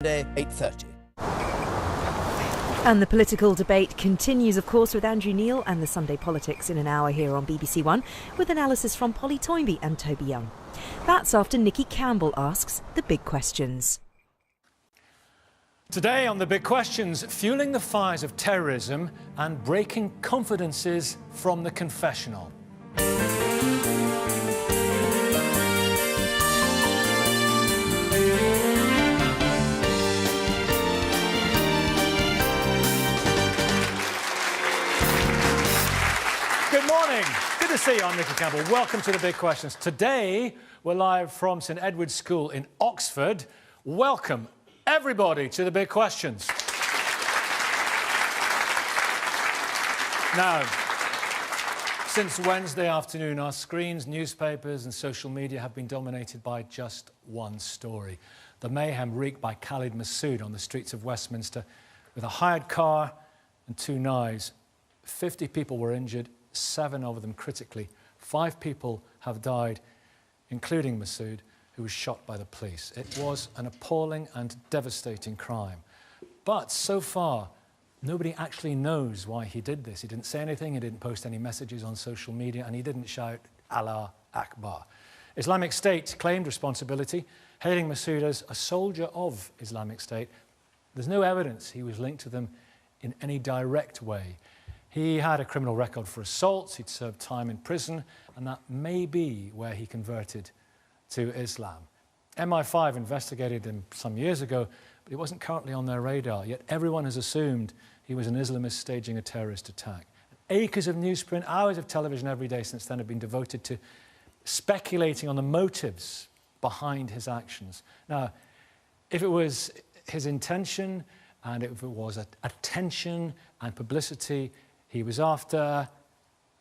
Today, 8:30. And the political debate continues, of course, with Andrew Neil and the Sunday Politics in an hour here on BBC One, with analysis from Polly Toynbee and Toby Young. That's after Nikki Campbell asks the big questions. Today on The Big Questions, fueling the fires of terrorism and breaking confidences from the confessional. Good morning. Good to see you. I'm Nikki Campbell. Welcome to The Big Questions. Today, we're live from St Edward's School in Oxford. Welcome, everybody, to The Big Questions. Now, since Wednesday afternoon, our screens, newspapers and social media have been dominated by just one story. The mayhem wreaked by Khalid Masood on the streets of Westminster with a hired car and 2 knives. 50 people were injured, 7 of them critically. 5 people have died, including Masood, who was shot by the police. It was an appalling and devastating crime. But so far, nobody actually knows why he did this. He didn't say anything, he didn't post any messages on social media, and he didn't shout, Allah Akbar. Islamic State claimed responsibility, hailing Masood as a soldier of Islamic State. There's no evidence he was linked to them in any direct way. He had a criminal record for assaults, he'd served time in prison, and that may be where he converted to Islam. MI5 investigated him some years ago, but he wasn't currently on their radar, yet everyone has assumed he was an Islamist staging a terrorist attack. Acres of newsprint, hours of television every day since then have been devoted to speculating on the motives behind his actions. Now, if it was his intention, and if it was attention and publicity he was after,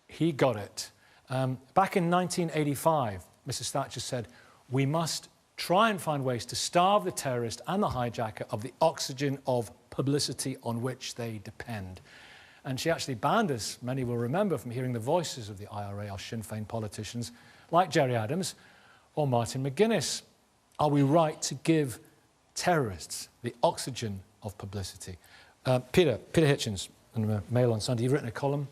he got it. Back in 1985, Mrs. Thatcher said, "We must try and find ways to starve the terrorist and the hijacker of the oxygen of publicity on which they depend." And she actually banned us, many will remember, from hearing the voices of the IRA or Sinn Féin politicians like Gerry Adams or Martin McGuinness. Are we right to give terrorists the oxygen of publicity? Peter Hitchens, in the Mail on Sunday, you've written a column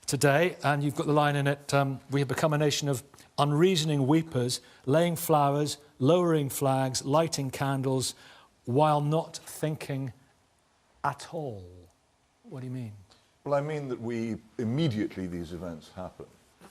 today, and you've got the line in it, we have become a nation of unreasoning weepers, laying flowers, lowering flags, lighting candles, while not thinking at all. What do you mean? Well, I mean that we, immediately these events happen,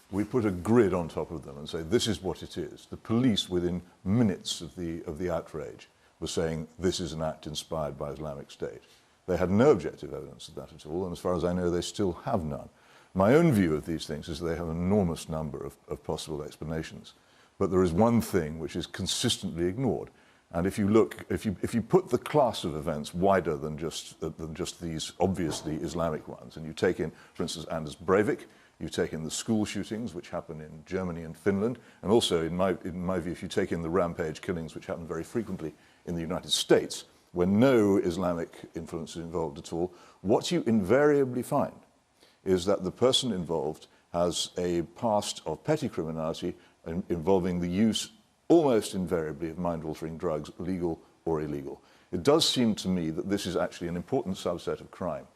we put a grid on top of them and say, this is what it is. The police, within minutes of the outrage, were saying, this is an act inspired by Islamic State. They had no objective evidence of that at all, and as far as I know, they still have none. My own view of these things is they have an enormous number of possible explanations. But there is one thing which is consistently ignored. And if you look, if you put the class of events wider than just these obviously Islamic ones, and you take in, for instance, Anders Breivik, you take in the school shootings which happen in Germany and Finland, and also, in my view, if you take in the rampage killings which happen very frequently in the United States, where no Islamic influence is involved at all, what you invariably find is that the person involved has a past of petty criminality involving the use, almost invariably, of mind-altering drugs, legal or illegal. It does seem to me that this is actually an important subset of crime.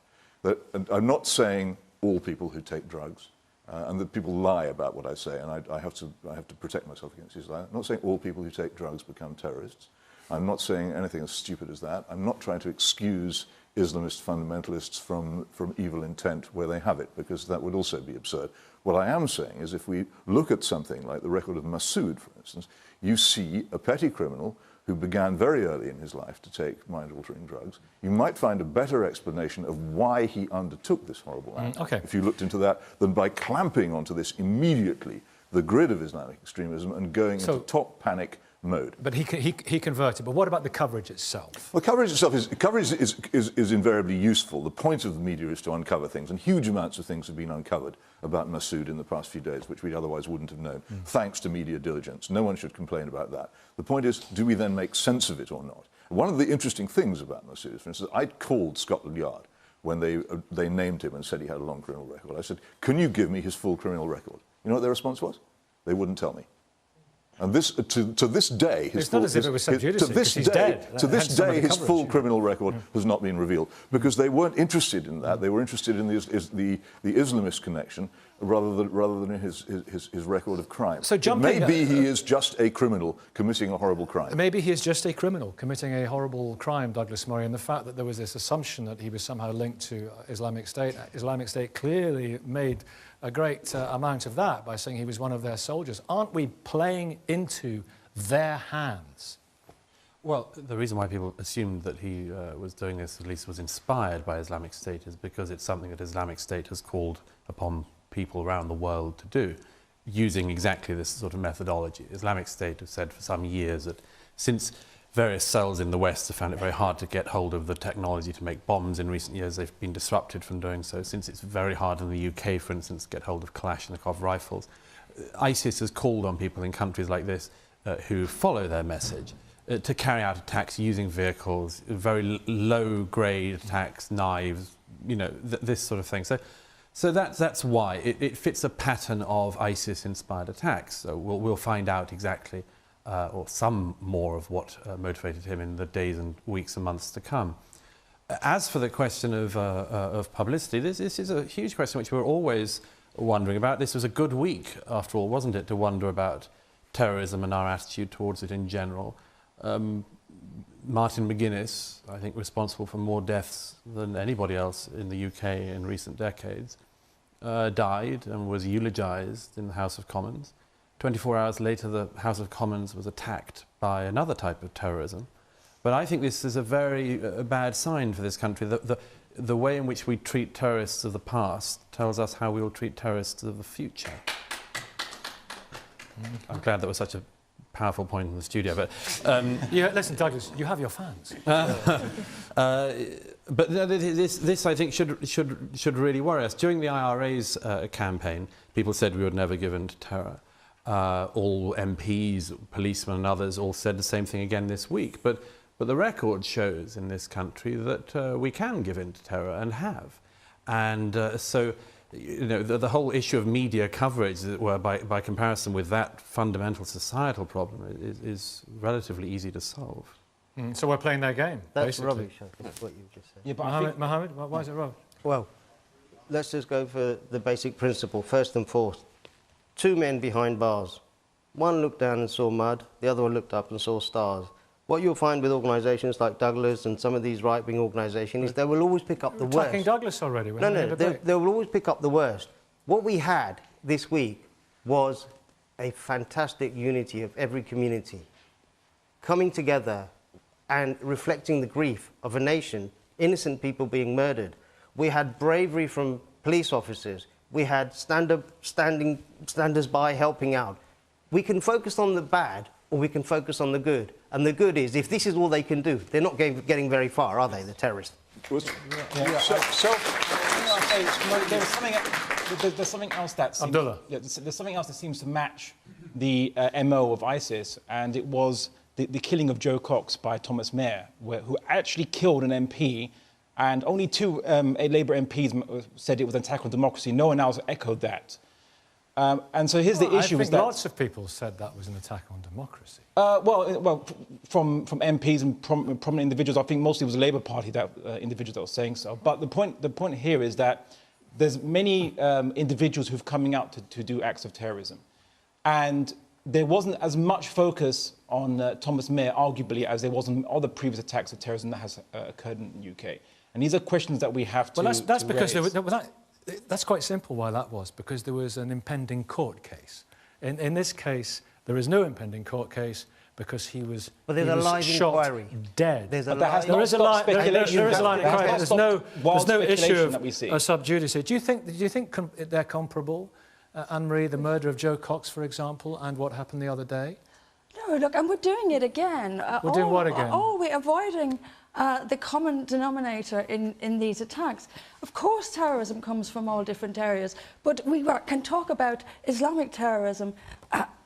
And I'm not saying all people who take drugs, and that people lie about what I say, and I have to protect myself against this lie. I'm not saying all people who take drugs become terrorists. I'm not saying anything as stupid as that. I'm not trying to excuse Islamist fundamentalists from evil intent where they have it, because that would also be absurd. What I am saying is, if we look at something like the record of Masood, for instance, you see a petty criminal who began very early in his life to take mind-altering drugs. You might find a better explanation of why he undertook this horrible act, if you looked into that, than by clamping onto this immediately, the grid of Islamic extremism, and going into top panic mode. But he converted. But what about the coverage itself? Well, coverage itself is invariably useful. The point of the media is to uncover things, and huge amounts of things have been uncovered about Masood in the past few days, which we otherwise wouldn't have known, thanks to media diligence. No one should complain about that. The point is, do we then make sense of it or not? One of the interesting things about Masood, for instance, I called Scotland Yard when they named him and said he had a long criminal record. I said, can you give me his full criminal record? You know what their response was? They wouldn't tell me. And this, to this day, his it's not as if it was sub judice, because he's dead. To this day, his coverage, full criminal record has not been revealed, because they weren't interested in that. They were interested in the Islamist connection rather than his record of crime. So maybe he is just a criminal committing a horrible crime. Maybe he is just a criminal committing a horrible crime, Douglas Murray, and the fact that there was this assumption that he was somehow linked to Islamic State. Islamic State clearly made a great amount of that by saying he was one of their soldiers. Aren't we playing into their hands? Well, the reason why people assumed that he was doing this, at least was inspired by Islamic State, is because it's something that Islamic State has called upon people around the world to do, using exactly this sort of methodology. Islamic State has said for some years that since various cells in the West have found it very hard to get hold of the technology to make bombs in recent years, they've been disrupted from doing so. Since it's very hard in the UK, for instance, to get hold of Kalashnikov rifles, ISIS has called on people in countries like this who follow their message to carry out attacks using vehicles, very low-grade attacks, knives, you know, this sort of thing. So that's why it fits a pattern of ISIS-inspired attacks. So we'll find out exactly, or some more of what motivated him in the days and weeks and months to come. As for the question of publicity, this is a huge question which we're always wondering about. This was a good week, after all, wasn't it, to wonder about terrorism and our attitude towards it in general. Martin McGuinness, I think responsible for more deaths than anybody else in the UK in recent decades, died and was eulogised in the House of Commons. 24 hours later, the House of Commons was attacked by another type of terrorism. But I think this is a very bad sign for this country. The way in which we treat terrorists of the past tells us how we will treat terrorists of the future. I'm glad that was such a powerful point in the studio, but... Yeah, listen, Douglas, you have your fans. But this, I think, should really worry us. During the IRA's campaign, people said we would never give in to terror. All MPs, policemen and others all said the same thing again this week. But the record shows in this country that we can give in to terror and have. And so, you know, the whole issue of media coverage, as it were, by comparison with that fundamental societal problem, is relatively easy to solve. So we're playing their game, That's basically. rubbish, I think, what you just said. Yeah, but Mohammed, why is it rubbish? Well, let's just go for the basic principle, first and foremost. Two men behind bars. One looked down and saw mud, the other one looked up and saw stars. What you'll find with organisations like Douglas and some of these right-wing organisations is they will always pick up the worst. Attacking Douglas already? No, they will always pick up the worst. What we had this week was a fantastic unity of every community coming together and reflecting the grief of a nation, innocent people being murdered. We had bravery from police officers. We had standers by helping out. We can focus on the bad or we can focus on the good. And the good is, if this is all they can do, they're not getting very far, are they, the terrorists? there's something else that seems, there's something else that seems to match the MO of ISIS, and it was the killing of Joe Cox by Thomas Mayer, who actually killed an MP, and only two Labour MPs said it was an attack on democracy. No one else echoed that. And so here's the issue: I think lots of people said that was an attack on democracy. From MPs and prominent individuals, I think mostly it was the Labour Party individuals that were saying so. But the point here is that there's many individuals who've coming out to do acts of terrorism, and there wasn't as much focus on Thomas Mayer, arguably, as there was on other previous attacks of terrorism that has occurred in the UK. And these are questions that we have to. Well, that's because raise. That's quite simple why that was, because there was an impending court case. In this case, there is no impending court case because he was, But there's a live shot inquiry. Dead. There's a There is a line of inquiry. There's no issue of sub judice. Do you think they're comparable, Anne-Marie, the murder of Joe Cox, for example, and what happened the other day? No, look, and we're doing it again. We're doing what again? We're avoiding the common denominator in these attacks. Of course, terrorism comes from all different areas, but we can talk about Islamic terrorism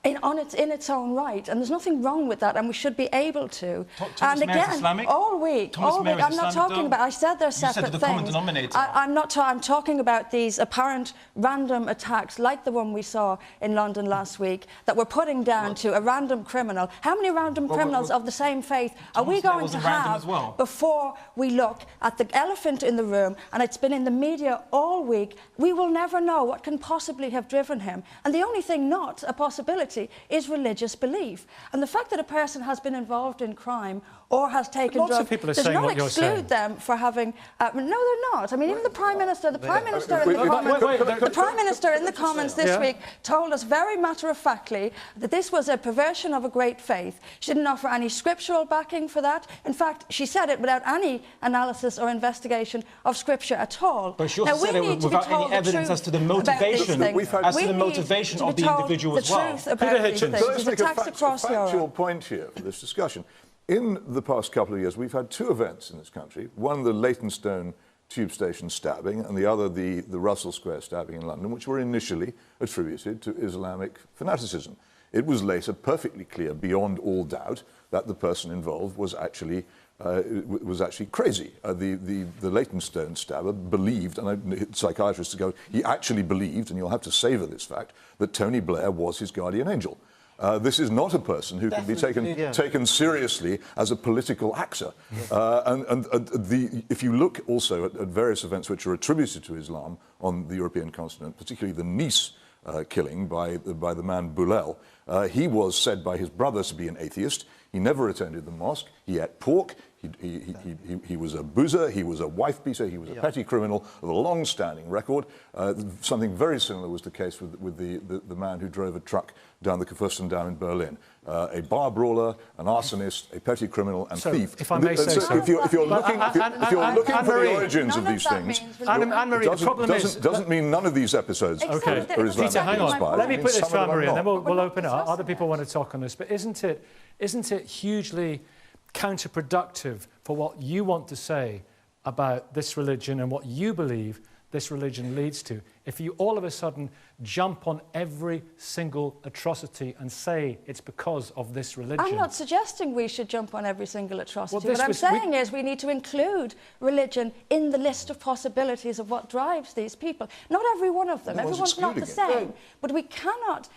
in its own right, and there's nothing wrong with that, and we should be able to. Thomas And Mayer is again, Islamic? all week, Thomas Mayer is I'm not Islamic, talking though? about. I said they're You said separate the things. common denominator. I'm talking about these apparent random attacks, like the one we saw in London last week, that we're putting down to a random criminal. How many random criminals of the same faith are we going to have before we look at the elephant in the room? And it's been in the media all week. We will never know what can possibly have driven him. And the only thing not a possibility is religious belief. And the fact that a person has been involved in crime or has taken Lots drugs of people are does saying not what you're saying. exclude them for having... no, they're not. I mean, even the Prime Minister, the Prime Minister in the comments this week told us very matter-of-factly that this was a perversion of a great faith. She didn't offer any scriptural backing for that. In fact, she said it without any analysis or investigation of Scripture at all. But she also said it without any evidence as to the motivation, of the individual as well. Peter Hitchens. So let's make a factual point here for this discussion. In the past couple of years, we've had two events in this country. One, the Leytonstone tube station stabbing, and the other, the Russell Square stabbing in London, which were initially attributed to Islamic fanaticism. It was later perfectly clear, beyond all doubt, that the person involved was actually crazy. The Leytonstone stabber believed, and psychiatrists go, he actually believed, and you'll have to savour this fact, that Tony Blair was his guardian angel. This is not a person who can be taken seriously as a political actor. If you look also at various events which are attributed to Islam on the European continent, particularly the Nice killing by the man Boulel, he was said by his brothers to be an atheist. He never attended the mosque. He ate pork. He was a boozer, he was a wife beater, he was a petty criminal with a long-standing record. Something very similar was the case with the man who drove a truck down the Kurfürstendamm in Berlin. A bar brawler, an arsonist, a petty criminal, and thief. If I may say so. If you're looking for the origins of these things, Anne-Marie, the problem doesn't mean none of these episodes are Islamic. Peter, hang on. Let me put this to Anne-Marie, and then we'll open it up. Other people want to talk on this. But isn't it hugely counterproductive for what you want to say about this religion and what you believe this religion leads to, if you all of a sudden jump on every single atrocity and say it's because of this religion? I'm not suggesting we should jump on every single atrocity. What I'm saying is we need to include religion in the list of possibilities of what drives these people. Not every one of them. Everyone's not the same. But we cannot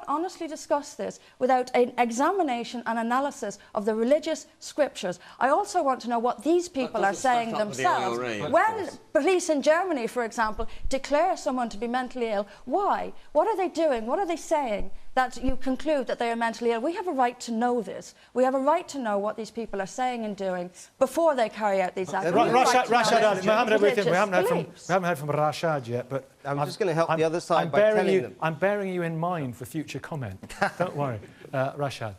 honestly discuss this without an examination and analysis of the religious scriptures. I also want to know what these people are saying themselves. When police in Germany, for example, declare someone to be mentally ill, why? What are they doing? What are they saying that you conclude that they are mentally ill? We have a right to know this. We have a right to know what these people are saying and doing before they carry out these acts. Rashad Ali, we haven't heard from Rashad yet, but I'm just going to help the other side by telling them. I'm bearing you in mind for future comment. Don't worry. Rashad.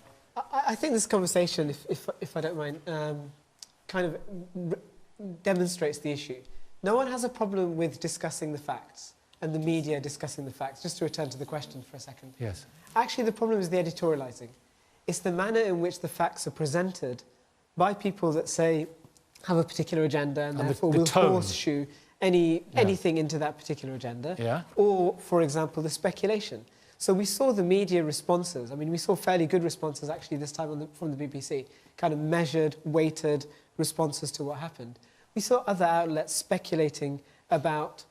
I think this conversation, if I don't mind, kind of demonstrates the issue. No one has a problem with discussing the facts and the media discussing the facts. Just to return to the question for a second. Yes. Actually, the problem is the editorialising. It's the manner in which the facts are presented by people that say have a particular agenda and therefore will horseshoe anything into that particular agenda. Yeah. Or, for example, the speculation. So we saw the media responses. I mean, we saw fairly good responses actually this time from the BBC, kind of measured, weighted responses to what happened. We saw other outlets speculating about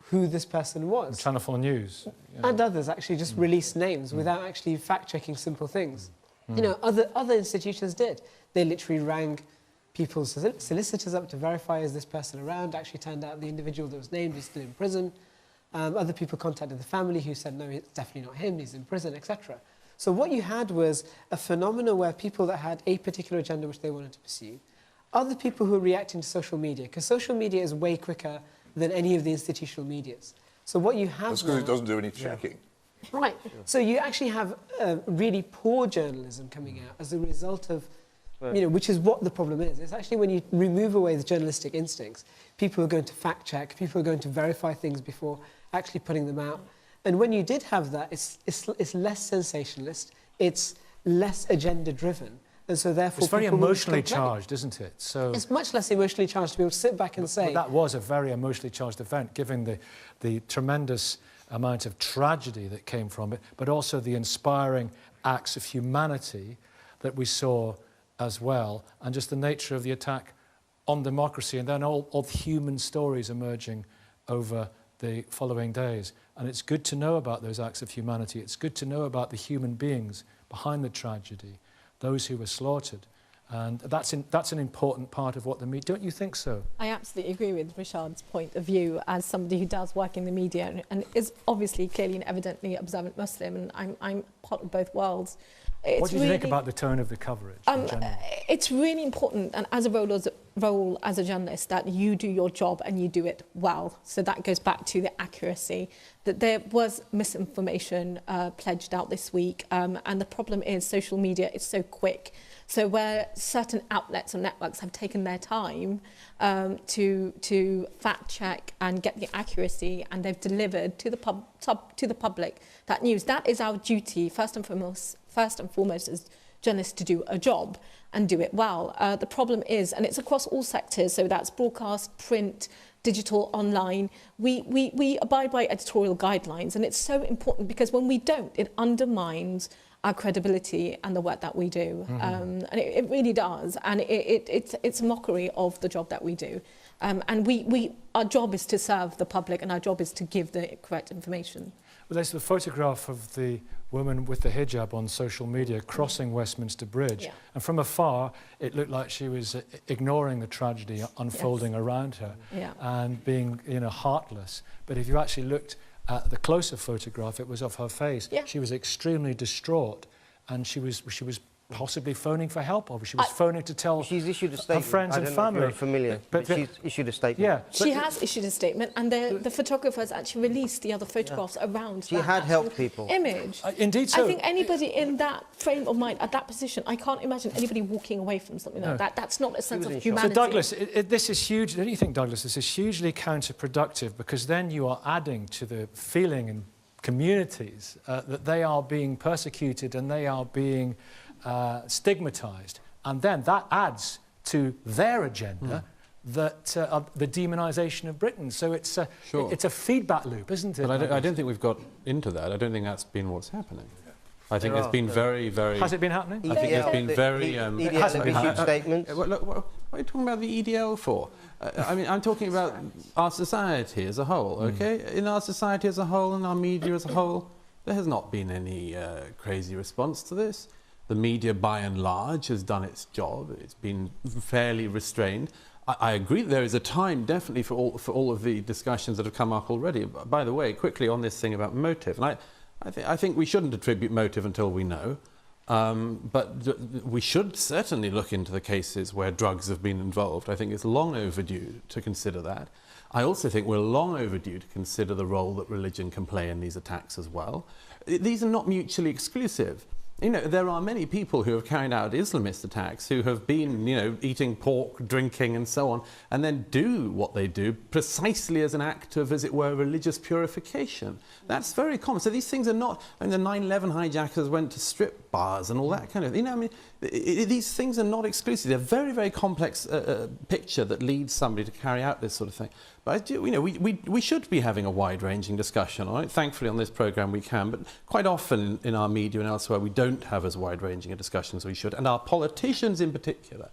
who this person was. Channel 4 News. And others actually just released names without actually fact-checking simple things. You know, other institutions did. They literally rang people's solicitors up to verify, is this person around? Actually turned out the individual that was named is still in prison. Other people contacted the family who said, no, it's definitely not him, he's in prison, etc. So what you had was a phenomenon where people that had a particular agenda which they wanted to pursue, other people who are reacting to social media, because social media is way quicker than any of the institutional medias. So what you have That's because it doesn't do any checking. Right. So you actually have really poor journalism coming out as a result of, you know, which is what the problem is. It's actually when you remove away the journalistic instincts, people are going to fact check, people are going to verify things before actually putting them out. And when you did have that, it's less sensationalist, it's less agenda driven. And so therefore it's very emotionally charged, isn't it? So it's much less emotionally charged to be able to sit back and say... But that was a very emotionally charged event, given the tremendous amount of tragedy that came from it, but also the inspiring acts of humanity that we saw as well, and just the nature of the attack on democracy, and then all of human stories emerging over the following days. And it's good to know about those acts of humanity. It's good to know about the human beings behind the tragedy, those who were slaughtered. And that's an important part of what the media... Don't you think so? I absolutely agree with Rashad's point of view as somebody who does work in the media and is obviously clearly and evidently observant Muslim, and I'm part of both worlds. What do you think about the tone of the coverage in general? It's really important, and as a role as a journalist, that you do your job and you do it well. So that goes back to the accuracy, that there was misinformation pledged out this week, and the problem is social media is so quick. So where certain outlets and networks have taken their time to fact check and get the accuracy, and they've delivered to the public that news, that is our duty first and foremost as journalists to do a job and do it well. The problem is, and it's across all sectors, so that's broadcast, print, digital, online, we abide by editorial guidelines, and it's so important because when we don't, it undermines our credibility and the work that we do. And it really does. And it's a mockery of the job that we do. And our job is to serve the public, and our job is to give the correct information. Well, there's the photograph of the woman with the hijab on social media crossing Westminster Bridge. Yeah. And from afar, it looked like she was ignoring the tragedy unfolding around her and being, heartless. But if you actually looked at the closer photograph, it was of her face. Yeah. She was extremely distraught, and she was possibly phoning for help, or she was phoning to tell her friends and family. I don't know if you're familiar, but she's issued a statement. Yeah, she has issued a statement, and the photographers actually released the other photographs around she had helped people. Image. Indeed so. I think anybody in that frame of mind, at that position, I can't imagine anybody walking away from something like that. That's not a sense of humanity. So Douglas, this is huge. Don't you think, Douglas, this is hugely counterproductive, because then you are adding to the feeling in communities that they are being persecuted and they are being stigmatized, and then that adds to their agenda that the demonisation of Britain. So it's a feedback loop, isn't it? But I don't think we've got into that. I don't think that's been what's happening. I think it's been very, very... Has it been happening? I think it's been very... it hasn't been issued statements. What are you talking about the EDL for? I mean, I'm talking about our society as a whole, okay? In our society as a whole and our media as a whole, there has not been any crazy response to this. The media, by and large, has done its job. It's been fairly restrained. I agree that there is a time, definitely, for all of the discussions that have come up already. By the way, quickly on this thing about motive, and I think we shouldn't attribute motive until we know, but we should certainly look into the cases where drugs have been involved. I think it's long overdue to consider that. I also think we're long overdue to consider the role that religion can play in these attacks as well. These are not mutually exclusive. There are many people who have carried out Islamist attacks who have been, eating pork, drinking and so on, and then do what they do precisely as an act of, as it were, religious purification. That's very common. So these things are not... I mean, the 9/11 hijackers went to strip bars and all that kind of... these things are not exclusive. They're a very, very complex picture that leads somebody to carry out this sort of thing. But we should be having a wide-ranging discussion on it. Thankfully, on this programme we can, but quite often in our media and elsewhere we don't have as wide-ranging a discussion as we should. And our politicians in particular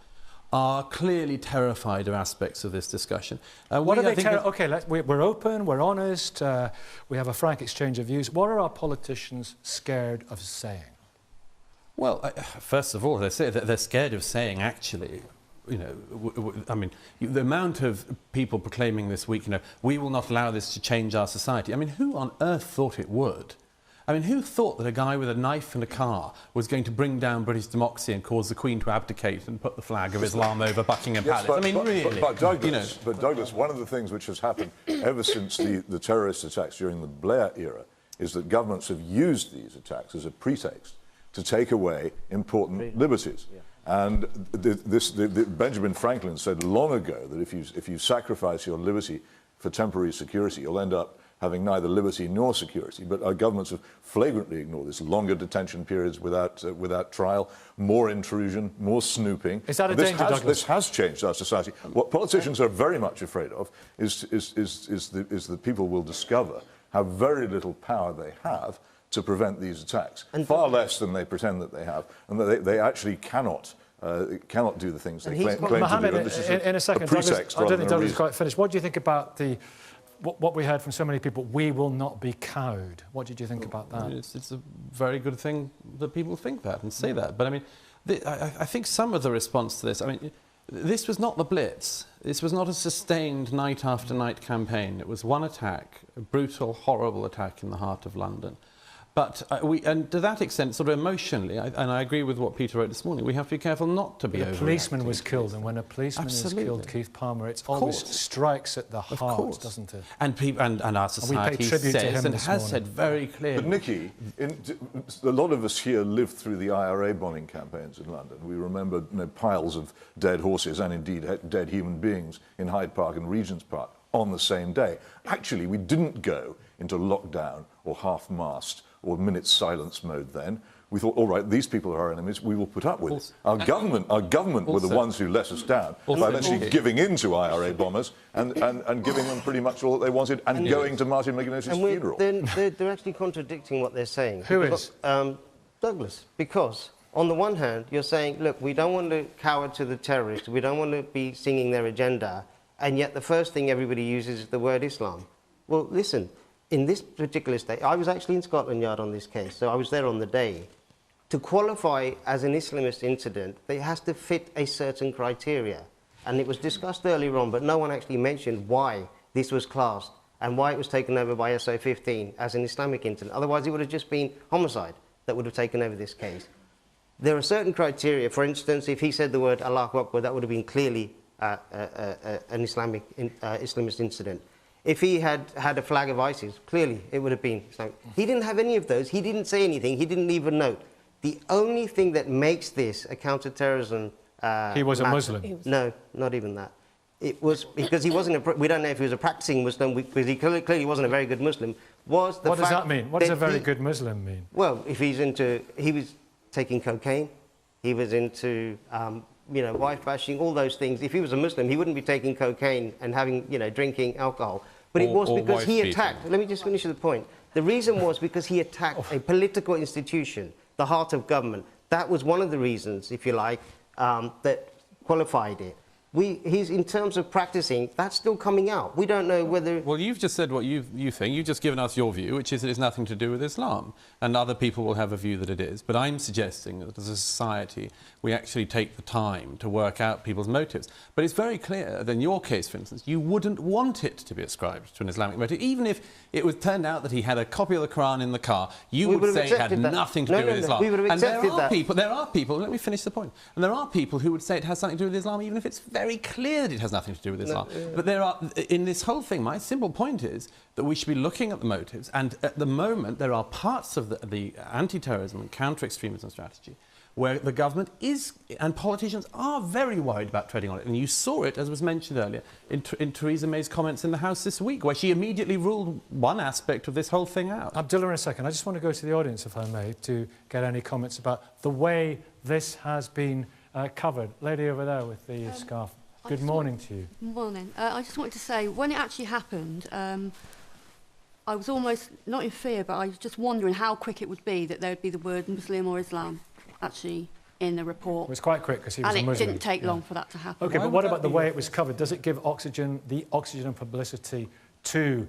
are clearly terrified of aspects of this discussion. What are they okay, we're open, we're honest, we have a frank exchange of views. What are our politicians scared of saying? Well, first of all, they're scared of saying, actually, the amount of people proclaiming this week, we will not allow this to change our society. I mean, who on earth thought it would? I mean, who thought that a guy with a knife and a car was going to bring down British democracy and cause the Queen to abdicate and put the flag of Islam over Buckingham Palace? Really? But Douglas, one of the things which has happened ever since the terrorist attacks during the Blair era is that governments have used these attacks as a pretext to take away important liberties. Yeah. And Benjamin Franklin said long ago that if you sacrifice your liberty for temporary security, you'll end up having neither liberty nor security. But our governments have flagrantly ignored this. Longer detention periods without trial, more intrusion, more snooping. Is that a danger, Douglas? This has changed our society. What politicians are very much afraid of is that people will discover how very little power they have to prevent these attacks, and far less than they pretend that they have, and that they actually cannot do the things they claim to do. Mohammed, This is in a second, a pretext I don't think Douglas rather is quite finished. What do you think about what we heard from so many people? We will not be cowed. What did you think about that? It's a very good thing that people think that and say that. But I mean, I think some of the response to this, I mean, this was not the Blitz. This was not a sustained night after night campaign. It was one attack, a brutal, horrible attack in the heart of London. But and to that extent, sort of emotionally, and I agree with what Peter wrote this morning, we have to be careful not to be overreacting. A policeman was killed, and when a policeman is killed, Keith Palmer, it always strikes at the heart, doesn't it? And people, and our society says, and has said very clearly. But Nicky, a lot of us here lived through the IRA bombing campaigns in London. We remember piles of dead horses and indeed dead human beings in Hyde Park and Regent's Park on the same day. Actually, we didn't go into lockdown or half-mast or minute silence mode then. We thought, all right, these people are our enemies, we will put up with it. Our government were the ones who let us down by eventually giving in to IRA bombers and giving them pretty much all that they wanted and going to Martin McGuinness's funeral. They're actually contradicting what they're saying. Who is? Douglas, because on the one hand, you're saying, look, we don't want to cower to the terrorists, we don't want to be singing their agenda, and yet the first thing everybody uses is the word Islam. Well, listen, in this particular state, I was actually in Scotland Yard on this case, so I was there on the day. To qualify as an Islamist incident, it has to fit a certain criteria. And it was discussed earlier on, but no one actually mentioned why this was classed and why it was taken over by SO15 as an Islamic incident. Otherwise, it would have just been homicide that would have taken over this case. There are certain criteria. For instance, if he said the word Allahu Akbar, that would have been clearly an Islamist incident. If he had had a flag of ISIS, clearly it would have been Islamic. He didn't have any of those. He didn't say anything. He didn't leave a note. The only thing that makes this a counter-terrorism he was a Muslim. No, not even that. It was because he wasn't. We don't know if he was a practicing Muslim because he clearly wasn't a very good Muslim. Was the what does that mean? What does a very good Muslim mean? Well, if he was taking cocaine, he was into wife bashing, all those things. If he was a Muslim, he wouldn't be taking cocaine and having drinking alcohol. But it was because he attacked. Let me just finish the point. The reason was because he attacked a political institution, the heart of government. That was one of the reasons, if you like, that qualified it. He's in terms of practicing, that's still coming out. We don't know whether... Well, you've just said what you think. You've just given us your view, which is that it's nothing to do with Islam. And other people will have a view that it is. But I'm suggesting that as a society, we actually take the time to work out people's motives. But it's very clear that in your case, for instance, you wouldn't want it to be ascribed to an Islamic motive. Even if it was turned out that he had a copy of the Quran in the car, you would say it had nothing to do with Islam. We would have accepted that. There are people, let me finish the point, and there are people who would say it has something to do with Islam, even if it's very clear that it has nothing to do with Islam. But there are, in this whole thing, my simple point is that we should be looking at the motives, and at the moment there are parts of the anti-terrorism and counter-extremism strategy where the government is, and politicians are very worried about treading on it. And you saw it, as was mentioned earlier, in Theresa May's comments in the House this week, where she immediately ruled one aspect of this whole thing out. Abdullah, in a second, I just want to go to the audience, if I may, to get any comments about the way this has been covered. Lady over there with the scarf. Good morning to you. Morning. I just wanted to say, when it actually happened, I was almost, not in fear, but I was just wondering how quick it would be that there would be the word Muslim or Islam actually in the report. It was quite quick because he was a Muslim. And it didn't take long for that to happen. OK, but what about the way it was covered? Does it give the oxygen and publicity to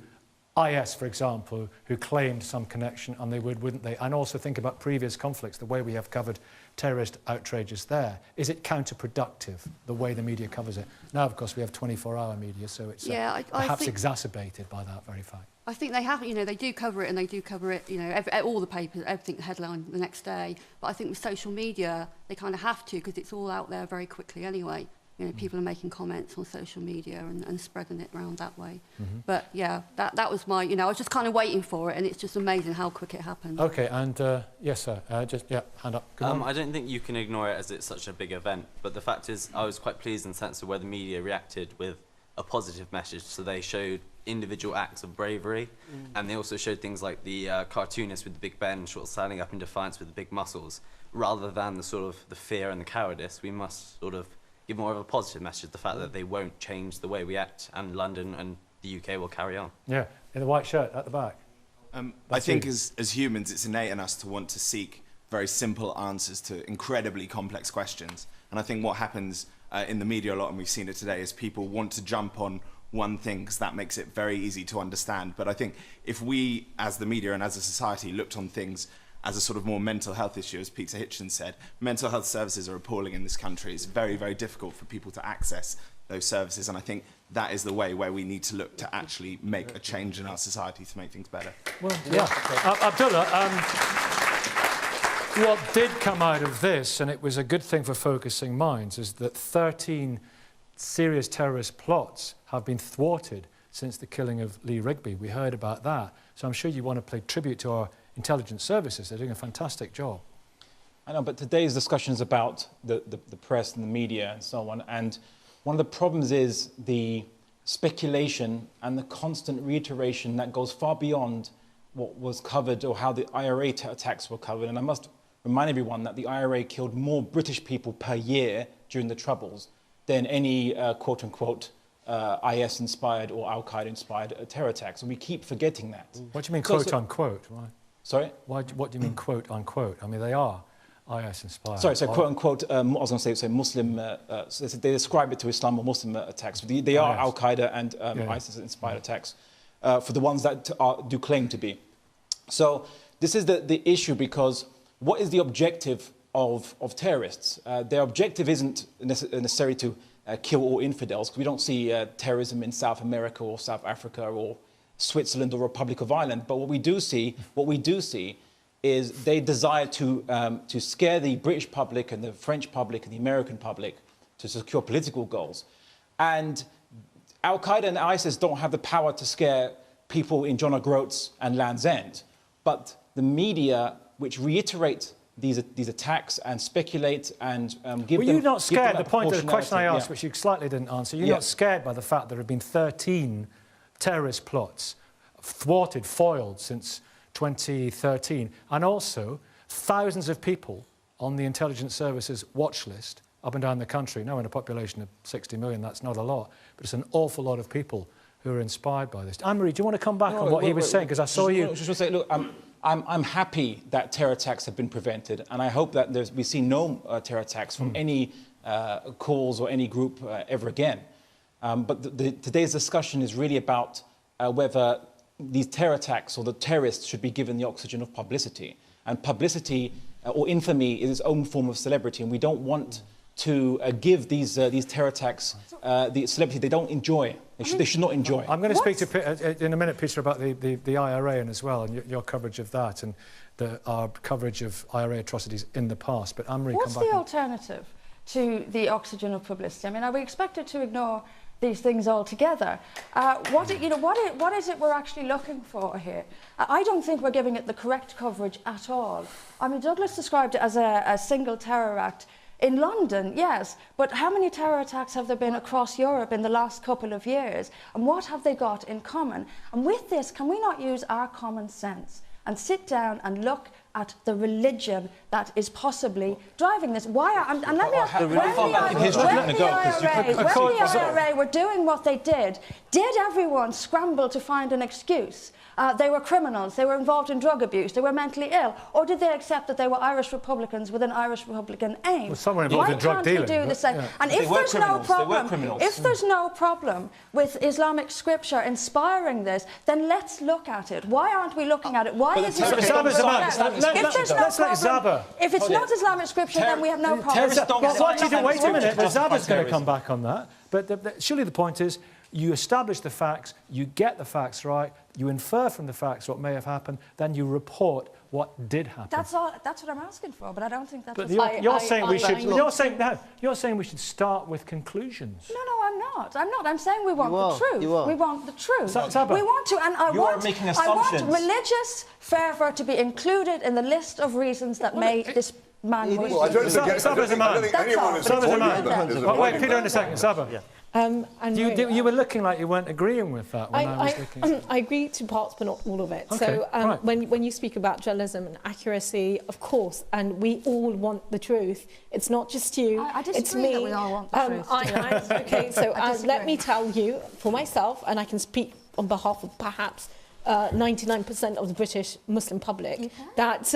IS, for example, who claimed some connection, and they would, wouldn't they? And also think about previous conflicts, the way we have covered terrorist outrages there. Is it counterproductive, the way the media covers it? Now, of course, we have 24-hour media, so it's perhaps exacerbated by that very fact. I think they have, they do cover it, and they do cover it, all the papers, everything, the headline the next day. But I think with social media, they kind of have to, because it's all out there very quickly anyway. People are making comments on social media and spreading it around that way. But yeah, that was my, I was just kind of waiting for it, and it's just amazing how quick it happened. OK, and yes, sir, hand up. I don't think you can ignore it as it's such a big event, but the fact is I was quite pleased in the sense of where the media reacted with a positive message. So they showed individual acts of bravery, and they also showed things like the cartoonist with the big Ben standing up in defiance with the big muscles. Rather than the sort of the fear and the cowardice, we must sort of give more of a positive message, the fact that they won't change the way we act, and London and the UK will carry on. Yeah, in the white shirt at the back. I think as humans, it's innate in us to want to seek very simple answers to incredibly complex questions. And I think what happens in the media a lot, and we've seen it today, is people want to jump on one thing because that makes it very easy to understand. But I think if we, as the media and as a society, looked on things as a sort of more mental health issue, as Peter Hitchens said, mental health services are appalling in this country. It's very, very difficult for people to access those services, and I think that is the way where we need to look to actually make a change in our society to make things better. Well, yeah. Abdullah, what did come out of this, and it was a good thing for focusing minds, is that 13 serious terrorist plots have been thwarted since the killing of Lee Rigby. We heard about that. So I'm sure you want to pay tribute to our intelligence services. They're doing a fantastic job. I know, but today's discussion is about the press and the media and so on. And one of the problems is the speculation and the constant reiteration that goes far beyond what was covered or how the IRA attacks were covered. And I must remind everyone that the IRA killed more British people per year during the Troubles than any quote-unquote IS-inspired or Al-Qaeda-inspired terror attacks. And we keep forgetting that. What do you mean quote-unquote? Why? Sorry? What do you mean quote-unquote? I mean, they are IS-inspired. Sorry, so quote-unquote, I was going to say Muslim, so they describe it to Islam or Muslim attacks. They are Al-Qaeda and ISIS-inspired attacks for the ones that do claim to be. So this is the issue, because what is the objective of terrorists? Their objective isn't necessarily to kill all infidels, because we don't see terrorism in South America or South Africa or Switzerland or Republic of Ireland. But what we do see is they desire to scare the British public and the French public and the American public to secure political goals. And Al-Qaeda and ISIS don't have the power to scare people in John O'Groats and Land's End. But the media, which reiterate these attacks and speculate and give them... Were you not scared, the point of the question I asked, yeah, which you slightly didn't answer, you're not scared by the fact there have been 13 terrorist plots thwarted, foiled since 2013, and also thousands of people on the intelligence services watch list up and down the country? Now, in a population of 60 million, that's not a lot, but it's an awful lot of people who are inspired by this. Anne-Marie, do you want to come back on what he was saying? Because I saw you... Just say, look, I'm happy that terror attacks have been prevented, and I hope that we see no terror attacks from any cause or any group ever again. But today's discussion is really about whether these terror attacks or the terrorists should be given the oxygen of publicity. And publicity or infamy is its own form of celebrity, and we don't want to give these terror attacks the celebrity they don't enjoy. They should not enjoy. I'm going to speak to in a minute, Peter, about the IRA and as well, and your coverage of that and our coverage of IRA atrocities in the past. But Anne-Marie, come back. What's the alternative to the oxygen of publicity? I mean, are we expected to ignore these things altogether? What is it we're actually looking for here? I don't think we're giving it the correct coverage at all. I mean, Douglas described it as a single terror act. In London, yes, but how many terror attacks have there been across Europe in the last couple of years? And what have they got in common? And with this, can we not use our common sense and sit down and look at the religion that is possibly driving this? Why are, and let me ask, when the IRA were doing what they did everyone scramble to find an excuse? They were criminals, they were involved in drug abuse, they were mentally ill, or did they accept that they were Irish Republicans with an Irish Republican aim? Well, some were involved in drug dealing. Why can't we do the same? Yeah. And if there's no problem with Islamic scripture inspiring this, then let's look at it. Why aren't we looking at it? Why is it? If it's not Islamic scripture, then we have no problem. Wait a minute, Zaba's going to come back on that. But surely the point is, you establish the facts, you get the facts right, you infer from the facts what may have happened, then you report what did happen. That's all. That's what I'm asking for, but I don't think that's. But you're saying we should start with conclusions. No, I'm not. I'm saying we want the truth. We want the truth. Zaba. We want to, and I want religious fervour to be included in the list of reasons that made this man. Saba's a man. Saba's a man. Wait, Peter, in a second. Saba. Yeah. You were looking like you weren't agreeing with that when I was looking. I agree to parts, but not all of it. Okay, so when you speak about journalism and accuracy, of course, and we all want the truth. It's not just you. I disagree it's me. That we all want the truth. Okay, so let me tell you for myself, and I can speak on behalf of perhaps 99% of the British Muslim public, that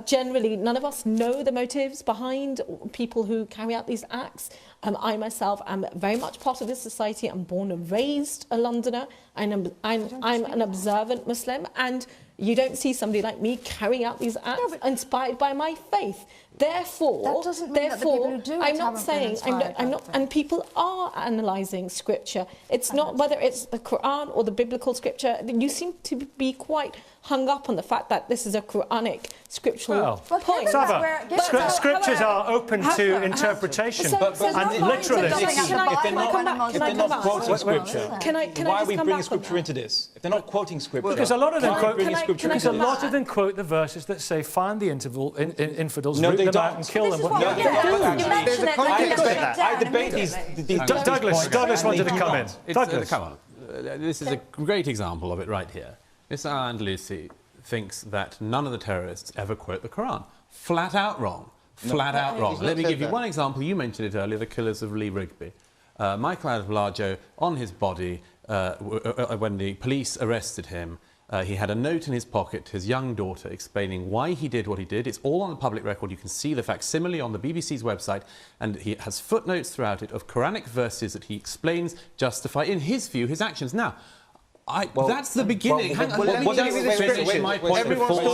generally none of us know the motives behind people who carry out these acts. I myself am very much part of this society. I'm born and raised a Londoner. I'm an observant Muslim, and you don't see somebody like me carrying out these acts inspired by my faith. Therefore, that doesn't mean that the people who do it I'm not saying, I'm not, and people are analysing scripture. It's not whether it's the Quran or the biblical scripture. You seem to be quite hung up on the fact that this is a Quranic scriptural point. Scriptures are open to interpretation, and literally. If they're not quoting scripture, why are we bringing scripture into this? If they're not quoting scripture, because a lot of them quote the verses that say, "Find the infidels, root them out, and kill them." I debate these. Douglas wanted to come in. Douglas, come on. This is a great example of it right here. Mr. Andalusi thinks that none of the terrorists ever quote the Quran. Flat out wrong. Flat out wrong. Let me give you one example. You mentioned it earlier, the killers of Lee Rigby. Michael Adelajo, on his body, when the police arrested him, he had a note in his pocket to his young daughter explaining why he did what he did. It's all on the public record. You can see the facsimile on the BBC's website, and he has footnotes throughout it of Quranic verses that he explains justify, in his view, his actions. Now, that's the beginning. Everyone's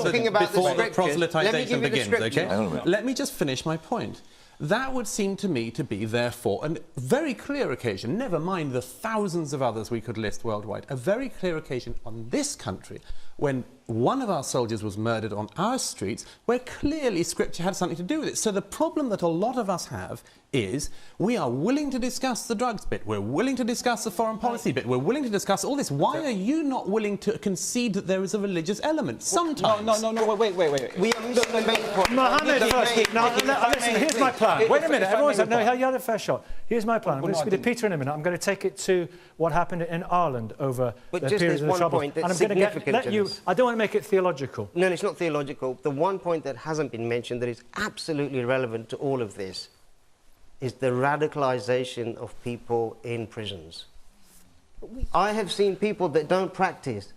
talking about the proselytization begins, okay? Let me just finish my point. That would seem to me to be, therefore, a very clear occasion, never mind the thousands of others we could list worldwide, a very clear occasion on this country when one of our soldiers was murdered on our streets, where clearly Scripture had something to do with it. So the problem that a lot of us have is we are willing to discuss the drugs bit, we're willing to discuss the foreign policy bit, we're willing to discuss all this. Why are you not willing to concede that there is a religious element? Sometimes. No, wait. We are missing the main point. Mohammed first. Now, listen, here's my plan. Wait a minute, everyone's like, no, you had a fair shot. Here's my plan. I'm going to speak to Peter in a minute. I'm going to take it to what happened in Ireland over the period of the Troubles. And I'm going to let you... I don't want to make it theological. No, it's not theological. The one point that hasn't been mentioned that is absolutely relevant to all of this is the radicalisation of people in prisons. I have seen people that don't practice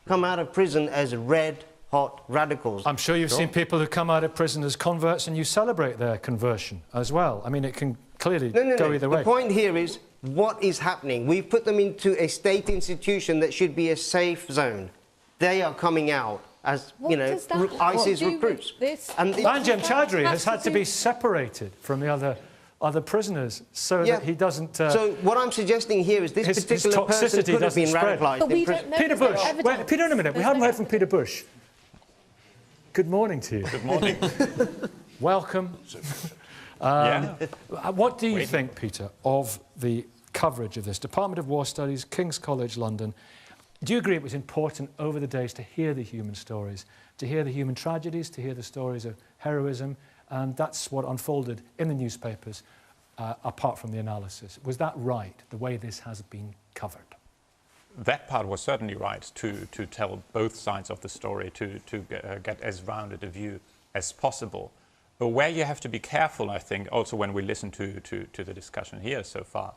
come out of prison as red-hot radicals. I'm sure you've seen people who come out of prison as converts and you celebrate their conversion as well. I mean, it can clearly go either way. The point here is what is happening. We've put them into a state institution that should be a safe zone. They are coming out as, ISIS recruits. Anjem Choudhury has had to be separated from the other prisoners so that he doesn't... so what I'm suggesting here is this particular person could have been radicalised in prison. Peter Bush. Wait, Peter, in a minute. We haven't heard from Peter Bush. Good morning to you. Good morning. Welcome. What do you think, Peter, of the coverage of this? Department of War Studies, King's College London. Do you agree it was important over the days to hear the human stories, to hear the human tragedies, to hear the stories of heroism? And that's what unfolded in the newspapers, apart from the analysis. Was that right, the way this has been covered? That part was certainly right, to tell both sides of the story, to get as rounded a view as possible. But where you have to be careful, I think, also when we listen to the discussion here so far,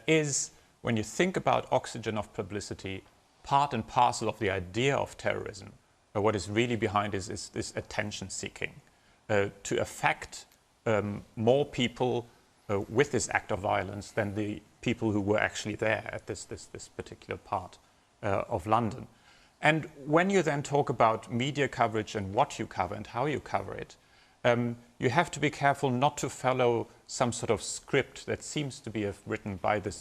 is when you think about oxygen of publicity, part and parcel of the idea of terrorism, what is really behind is this attention-seeking. To affect more people with this act of violence than the people who were actually there at this particular part of London. And when you then talk about media coverage and what you cover and how you cover it, you have to be careful not to follow some sort of script that seems to be written by the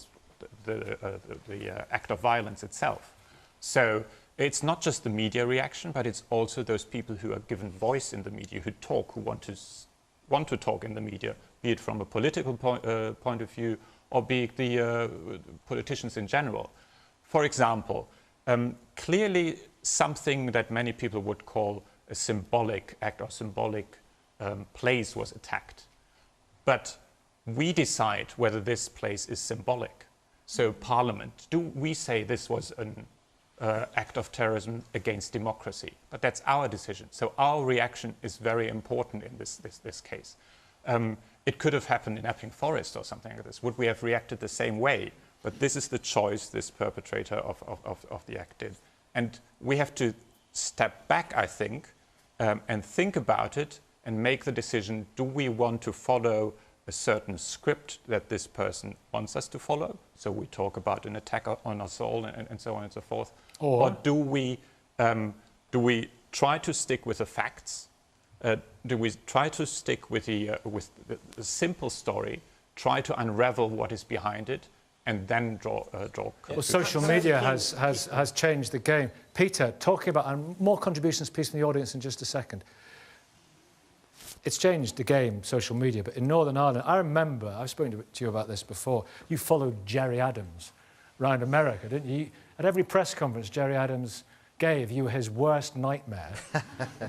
act of violence itself. So it's not just the media reaction, but it's also those people who are given voice in the media, who talk, who want to talk in the media, be it from a political point of view or be it the politicians in general. For example, clearly something that many people would call a symbolic act or symbolic place was attacked. But we decide whether this place is symbolic. So Parliament, do we say this was an act of terrorism against democracy? But that's our decision. So our reaction is very important in this case. It could have happened in Epping Forest or something like this. Would we have reacted the same way? But this is the choice this perpetrator of the act did. And we have to step back, I think, and think about it and make the decision, do we want to follow a certain script that this person wants us to follow? So we talk about an attack on us all and so on and so forth. Or do we try to stick with the facts? Do we try to stick with the simple story, try to unravel what is behind it, and then draw Well, social media has changed the game. Peter, talking about, and more contributions, please, from the audience in just a second. It's changed the game, social media, but in Northern Ireland, I remember, I've spoken to you about this before, you followed Gerry Adams around America, didn't you? At every press conference Gerry Adams gave, you his worst nightmare,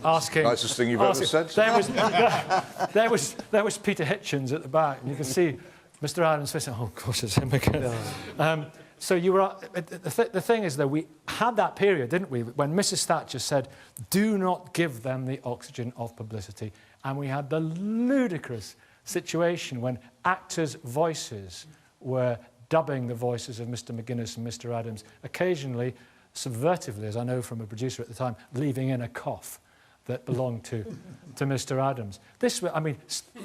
asking... Nicest thing you've ever said. There was Peter Hitchens at the back, and you could see Mr. Adams facing, oh, of course, it's him again. No. So you were... The thing is, though, we had that period, didn't we, when Mrs. Thatcher said, do not give them the oxygen of publicity. And we had the ludicrous situation when actors' voices were dubbing the voices of Mr. McGuinness and Mr. Adams, occasionally, subvertively, as I know from a producer at the time, leaving in a cough that belonged to Mr. Adams. I mean,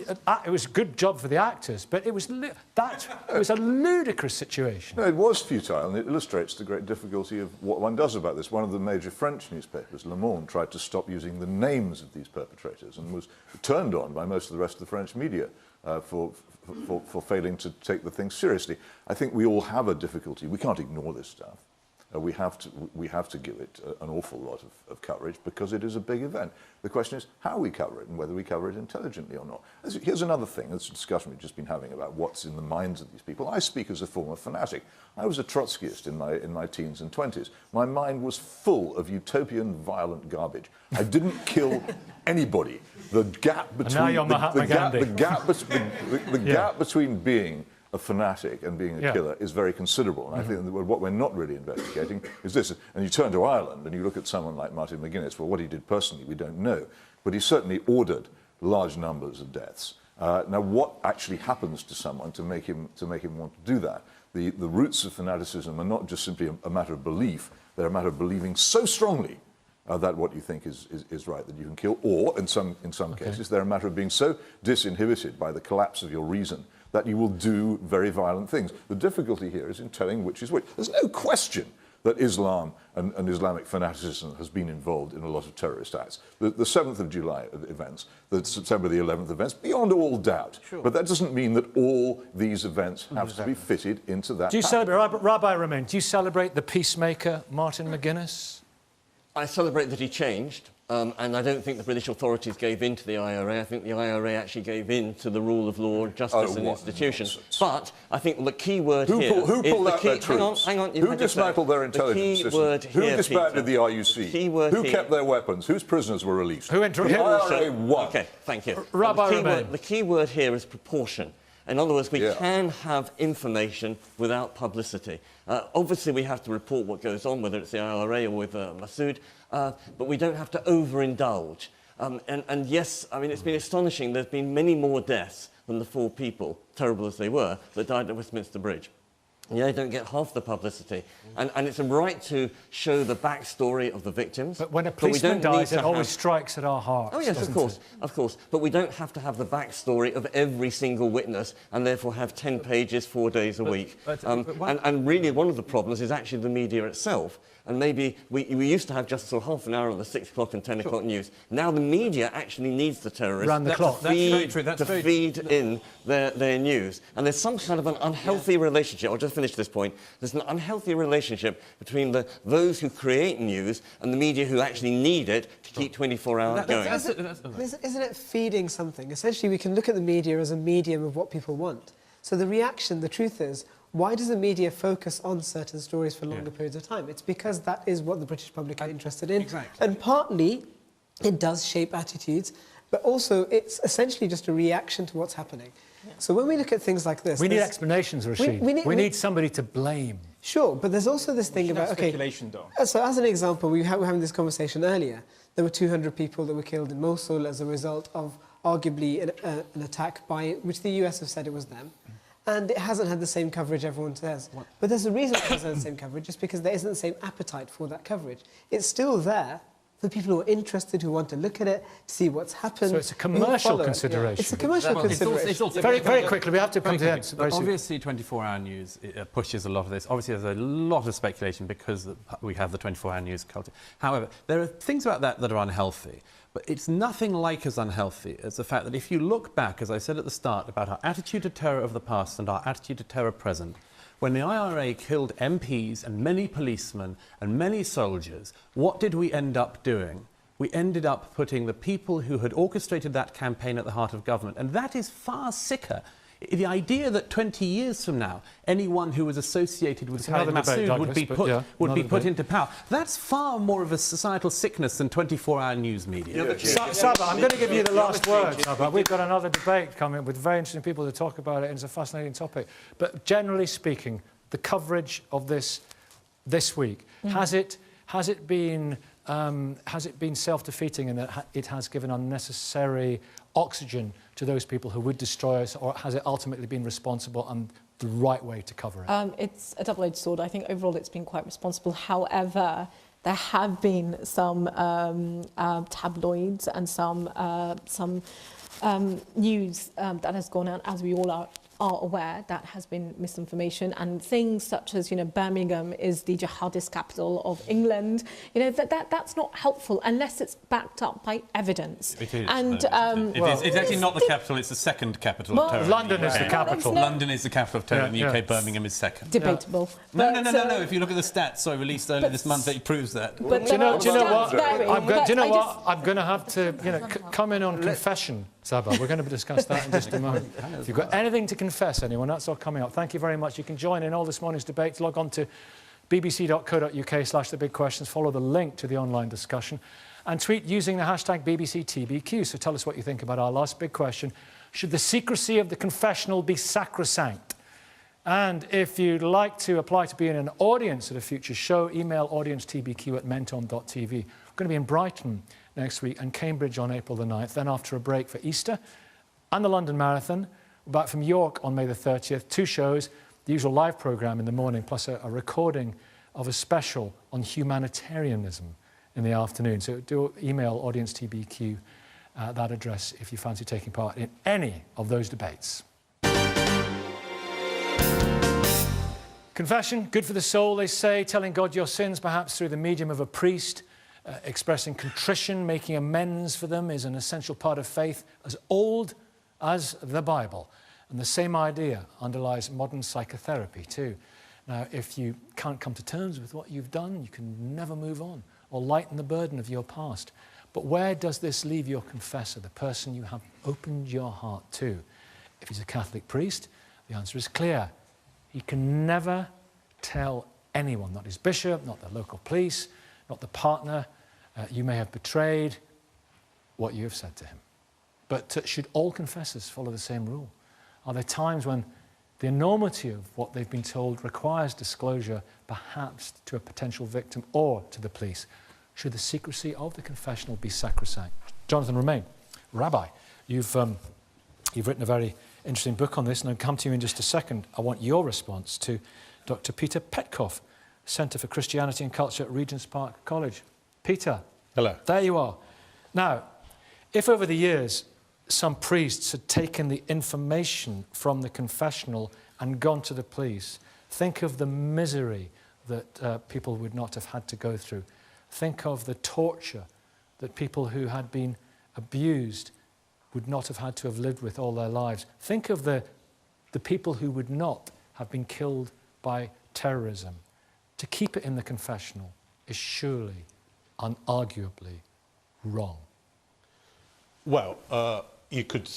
it was a good job for the actors, but it was a ludicrous situation. No, it was futile, and it illustrates the great difficulty of what one does about this. One of the major French newspapers, Le Monde, tried to stop using the names of these perpetrators and was turned on by most of the rest of the French media for failing to take the thing seriously. I think we all have a difficulty. We can't ignore this stuff. We have to give it an awful lot of coverage because it is a big event. The question is how we cover it and whether we cover it intelligently or not. Here's another thing. It's a discussion we've just been having about what's in the minds of these people. I speak as a former fanatic. I was a Trotskyist in my teens and 20s. My mind was full of utopian, violent garbage. I didn't kill anybody. The gap between the gap between being a fanatic and being a killer is very considerable. And I think that what we're not really investigating is this. And you turn to Ireland and you look at someone like Martin McGuinness. Well, what he did personally, we don't know. But he certainly ordered large numbers of deaths. Now, what actually happens to someone to make him want to do that? The roots of fanaticism are not just simply a matter of belief. They're a matter of believing so strongly that what you think is right, that you can kill. Or, in some cases, they're a matter of being so disinhibited by the collapse of your reason that you will do very violent things. The difficulty here is in telling which is which. There's no question that Islam and Islamic fanaticism has been involved in a lot of terrorist acts. The 7th of July events, the September the 11th events, beyond all doubt. Sure. But that doesn't mean that all these events have to be fitted into that. Do you celebrate, Rabbi Romain, do you celebrate the peacemaker, Martin McGuinness? I celebrate that he changed. And I don't think the British authorities gave in to the IRA. I think the IRA actually gave in to the rule of law, justice and institution. Nonsense. But I think the key word here... Who pulled out their troops? Hang on. Who dismantled their intelligence system? Who disbanded the RUC? Who kept their weapons? Whose prisoners were released? Who the IRA won. OK, thank you. The key word here is proportion. In other words, we can have information without publicity. Obviously, we have to report what goes on, whether it's the IRA or with Masood, but we don't have to overindulge. And yes, I mean, it's been astonishing. There's been many more deaths than the 4 people, terrible as they were, that died at Westminster Bridge. Yeah, they don't get half the publicity. And it's a right to show the backstory of the victims. But when a policeman dies, it always strikes at our hearts. Oh, yes, of course. But we don't have to have the backstory of every single witness and therefore have 10 pages 4 days a week. And really, one of the problems is actually the media itself. And maybe we used to have just sort of half an hour on the 6 o'clock and 10 o'clock news. Now the media actually needs the terrorists round the clock. to feed in their news. And there's some kind of an unhealthy relationship. I'll just finish this point. There's an unhealthy relationship between those who create news and the media who actually need it to keep 24 hours going. Isn't it feeding something? Essentially, we can look at the media as a medium of what people want. So the reaction, the truth is, why does the media focus on certain stories for longer periods of time? It's because that is what the British public are interested in. Exactly. And partly, it does shape attitudes, but also it's essentially just a reaction to what's happening. Yeah. So when we look at things like this... We need explanations, Rashid. We need somebody to blame. Sure, but there's also this thing about... speculation, though. So as an example, we were having this conversation earlier. There were 200 people that were killed in Mosul as a result of arguably an attack by which the US have said it was them. and it hasn't had the same coverage everyone says. What? But there's a reason it hasn't had the same coverage, just because there isn't the same appetite for that coverage. It's still there for people who are interested, who want to look at it, to see what's happened. So it's a commercial consideration. Yeah. It's a commercial consideration. It's also very quickly, we have to come to the end. Obviously, 24-hour news pushes a lot of this. Obviously, there's a lot of speculation because we have the 24-hour news culture. However, there are things about that are unhealthy. But it's nothing like as unhealthy as the fact that if you look back, as I said at the start, about our attitude to terror of the past and our attitude to terror present, when the IRA killed MPs and many policemen and many soldiers, what did we end up doing? We ended up putting the people who had orchestrated that campaign at the heart of government. And that is far sicker. The idea that 20 years from now, anyone who was associated with Khalid Massoud would be put into power, that's far more of a societal sickness than 24-hour news media. Saba, I'm going to give you the last word, Saba. We've got another debate coming with very interesting people to talk about it, and it's a fascinating topic. But generally speaking, the coverage of this week, has it been self-defeating in that it has given unnecessary oxygen to those people who would destroy us, or has it ultimately been responsible and the right way to cover it? It's a double-edged sword. I think overall it's been quite responsible. However, there have been some tabloids and some news that has gone out, as we all are aware, that has been misinformation, and things such as, Birmingham is the jihadist capital of England. That's not helpful unless it's backed up by evidence. It is. And it's actually not the capital; it's the second capital of terror. London is the capital. London is the capital of terror in the UK. Birmingham is second. Debatable. No. If you look at the stats released earlier this month, it proves that. Do you know what? I'm going to have to, come in on confession, Saba. We're going to discuss that in just a moment. If you've got anything to confess, anyone, that's all coming up. Thank you very much. You can join in all this morning's debates. Log on to bbc.co.uk/thebigquestions. Follow the link to the online discussion and tweet using the hashtag BBCTBQ. So tell us what you think about our last big question. Should the secrecy of the confessional be sacrosanct? And if you'd like to apply to be in an audience at a future show, email audience@menton.tv. We're going to be in Brighton next week and Cambridge on April the 9th. Then after a break for Easter and the London Marathon, we're back from York on May the 30th. 2 shows, the usual live programme in the morning, plus a recording of a special on humanitarianism in the afternoon. So do email audience@tbq that address if you fancy taking part in any of those debates. Confession, good for the soul, they say, telling God your sins, perhaps through the medium of a priest, expressing contrition, making amends for them, is an essential part of faith, as old as the Bible. And the same idea underlies modern psychotherapy too. Now, if you can't come to terms with what you've done, you can never move on or lighten the burden of your past. But where does this leave your confessor, the person you have opened your heart to? If he's a Catholic priest, the answer is clear. He can never tell anyone, not his bishop, not the local police, not the partner you may have betrayed, what you have said to him. But should all confessors follow the same rule? Are there times when the enormity of what they've been told requires disclosure, perhaps to a potential victim or to the police? Should the secrecy of the confessional be sacrosanct? Jonathan Romain, Rabbi, you've written a very interesting book on this, and I'll come to you in just a second. I want your response to Dr. Peter Petkoff, Centre for Christianity and Culture at Regent's Park College. Peter. Hello. There you are. Now, if over the years some priests had taken the information from the confessional and gone to the police, think of the misery that people would not have had to go through. Think of the torture that people who had been abused would not have had to have lived with all their lives. Think of the people who would not have been killed by terrorism. To keep it in the confessional is surely, unarguably, wrong. Well, you could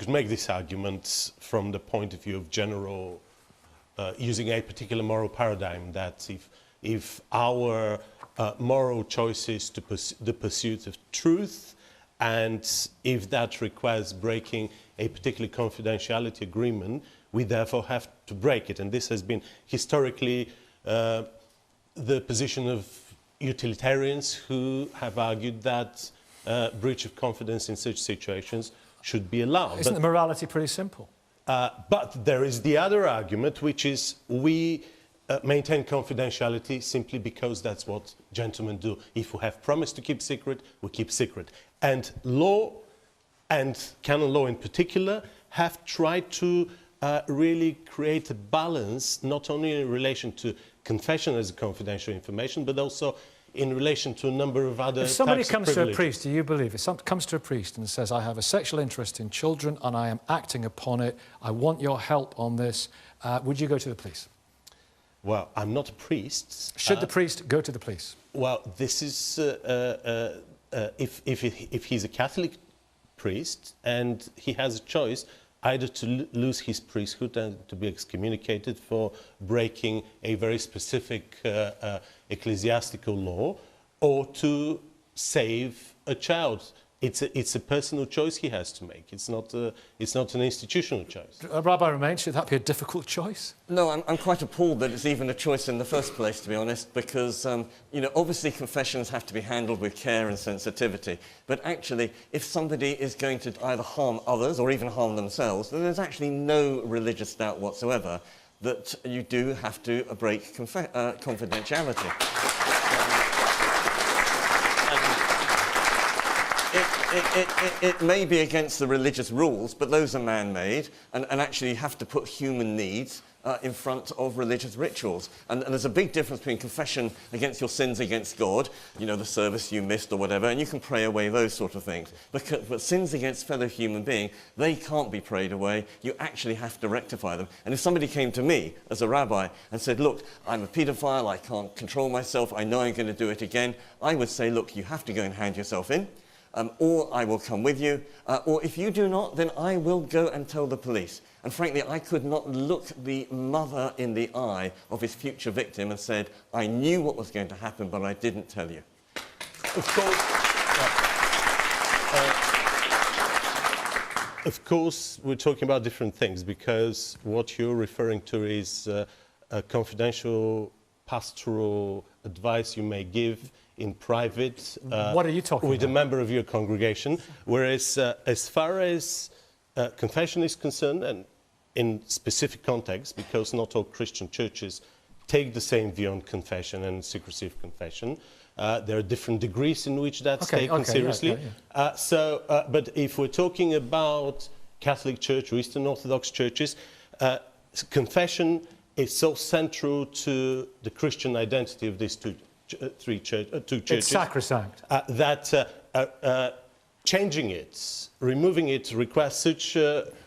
make this argument from the point of view of general, using a particular moral paradigm, that if our moral choice is to the pursuit of truth, and if that requires breaking a particular confidentiality agreement, we therefore have to break it. And this has been historically the position of utilitarians who have argued that breach of confidence in such situations should be allowed. Isn't the morality pretty simple? But there is the other argument, which is we maintain confidentiality simply because that's what gentlemen do. If we have promised to keep secret, we keep secret. And law, and canon law in particular, have tried to really create a balance, not only in relation to confession as confidential information, but also in relation to a number of other If somebody types of comes to a privileges. priest, do you believe, if somebody comes to a priest and says, I have a sexual interest in children and I am acting upon it, I want your help on this, would you go to the police? Well, I'm not a priest. Should the priest go to the police? Well, this is if he's a Catholic priest and he has a choice either to lose his priesthood and to be excommunicated for breaking a very specific ecclesiastical law, or to save a child. It's a personal choice he has to make. It's not an institutional choice. Rabbi Romain, should that be a difficult choice? No, I'm quite appalled that it's even a choice in the first place, to be honest, because, you know, obviously confessions have to be handled with care and sensitivity. But actually, if somebody is going to either harm others or even harm themselves, then there's actually no religious doubt whatsoever that you do have to break confidentiality. It may be against the religious rules, but those are man-made, and actually you have to put human needs in front of religious rituals. And there's a big difference between confession against your sins against God, you know, the service you missed or whatever, and you can pray away those sort of things. But sins against fellow human being, they can't be prayed away. You actually have to rectify them. And if somebody came to me as a rabbi and said, look, I'm a paedophile, I can't control myself, I know I'm going to do it again, I would say, look, you have to go and hand yourself in. Or I will come with you, or if you do not, then I will go and tell the police. And frankly, I could not look the mother in the eye of his future victim and said, I knew what was going to happen, but I didn't tell you. Of course, we're talking about different things, because what you're referring to is a confidential pastoral advice you may give in private what are you talking with about? a member of your congregation, whereas as far as confession is concerned, and in specific contexts, because not all Christian churches take the same view on confession and secrecy of confession, there are different degrees in which that's taken seriously. But if we're talking about Catholic Church or Eastern Orthodox churches, confession is so central to the Christian identity of these two churches. It's sacrosanct. That changing it, removing it, requires such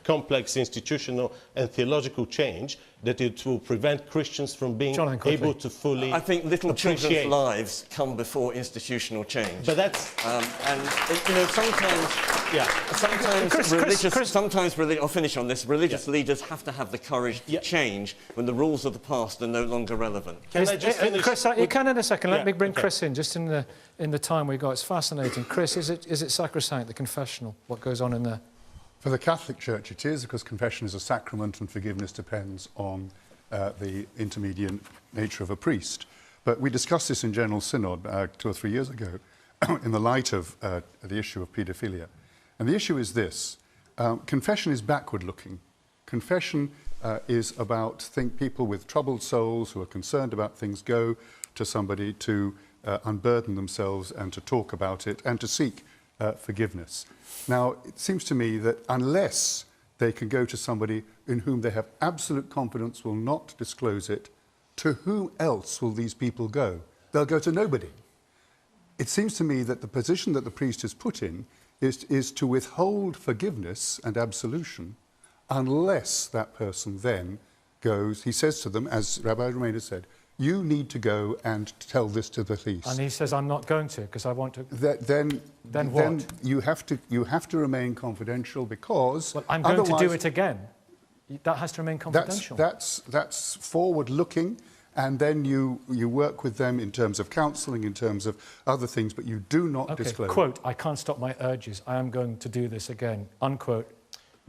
complex institutional and theological change that it will prevent Christians from being able to fully I think little appreciate. children's lives come before institutional change. But that's... and, you know, sometimes I'll finish on this, religious leaders have to have the courage to change when the rules of the past are no longer relevant. Can I just finish? Chris, you can in a second. Let me bring Chris in, just in the time we've got. It's fascinating. Chris, is it sacrosanct, the confessional, what goes on in there? For the Catholic Church, it is, because confession is a sacrament and forgiveness depends on the intermediate nature of a priest. But we discussed this in General Synod 2 or 3 years ago in the light of the issue of paedophilia. And the issue is this. Confession is backward-looking. Confession is about people with troubled souls who are concerned about things go to somebody to unburden themselves and to talk about it and to seek forgiveness. Now, it seems to me that unless they can go to somebody in whom they have absolute confidence will not disclose it, to whom else will these people go? They'll go to nobody. It seems to me that the position that the priest is put in is to withhold forgiveness and absolution unless that person then goes, he says to them, as Rabbi Romain has said, you need to go and tell this to the police. And he says, I'm not going to, because I want to... Then what? Then you have to remain confidential, because... Well, I'm going to do it again. That has to remain confidential. That's forward-looking, and then you work with them in terms of counselling, in terms of other things, but you do not disclose. Quote, I can't stop my urges. I am going to do this again. Unquote.